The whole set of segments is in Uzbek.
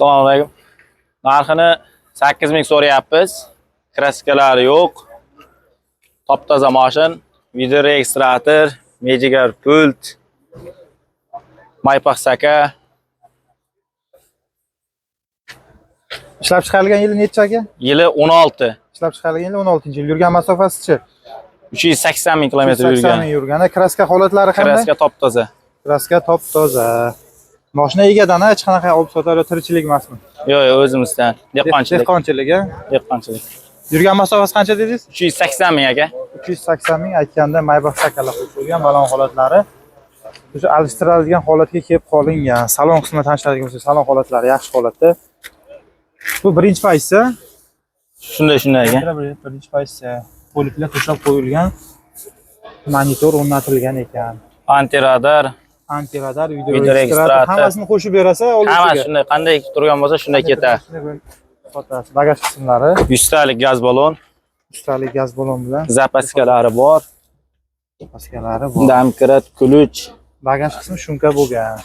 Assalomu alaykum. Narxini 8 ming so'rayapmiz. Kraskalari yo'q. Top-toza mashin, video registrator, Magigar pult, maypaq saka. Ishlab chiqarilgan yili necha aka? Yili 16. Ishlab chiqarilgan yili 16-yil. Yurgan masofasi-chi? 380 ming kilometr 380 yurgan. ming yurgan. Kraska holatlari qanday? Kraska top-toza. Kraska top-toza. Mashina egadan hech qanaqa olib sotar tirchilik emasmi? Yo'q, o'zimizdan. Dehqonchilik. Dehqonchilik, a? Dehqonchilik. Yurgan masofasi qancha dedingiz? 380 ming aka. 380 ming aytganda maybax sakalar qo'yilgan balon holatlari. O'sha alishtiradigan holatga kelib qolingan. Salon qismini tanishtiradigan bo'lsa, salon holatlari yaxshi holatda. Bu birinchi paytsa. Shunday aka. Birinchi paytsa poliplar to'shab qo'yilgan. Monitor o'rnatilgan ekan. Antiradar, video registrator hammasini qo'shib berasa, hammasi shunday qanday turgan bo'lsa shunday ketadi. Bagaj qismlari, 100 talik gaz balon, 100 talik gaz balon bilan zapaskalari bor. Zapaskalari bor. Damkirat, kuluch. Bagaj qismi shumka bo'lgan.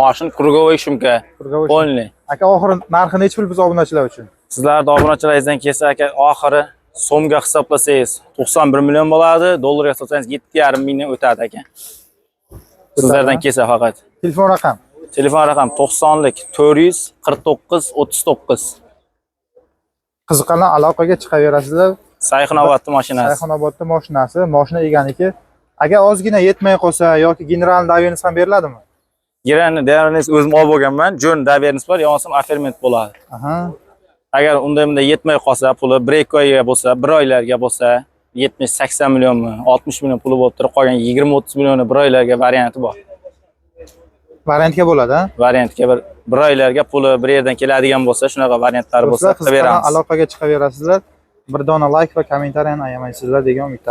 Mashin krugovoy shumka. Polni. Aka oxiri narxi necha pul biz obunachilar uchun? Sizlarning obunachilaringizdan kelsa aka oxiri so'mga hisoblasangiz 91 million bo'ladi, dollarga hisoblasangiz 7,5 mingdan o'tadi aka. Sizlardan kelsa faqat. Telefon raqam. Telefon raqam 90lik 449 39. Qiziqqanlar aloqaga chiqaverasizlar. Sayxunobodning mashinasi. Sayxunobodning mashinasi, mashina eganiki. Agar ozgina yetmay qolsa yoki general davernis ham beriladimi? General davernis o'zim olib bo'lganman. Jon davernis bor, yo'qsa offerment bo'ladi. Aha. Agar unda yetmay qolsa, puli 1 oyga bo'lsa, 1 oylarga bo'lsa, 70-80 millionmi, 60 million puli bo'lib turib qolgan 20-30 millionni 1 oylarga varianti bor. Variantga bo'ladi, ha? Variantga bir oylarga puli bir yerdan keladigan bo'lsa, shunaqa variantlar bo'lsa, qilib beramiz. Aloqaga chiqaverasizlar. Bir dona like va kommentariyani ayamaysizlar degan umiddaman.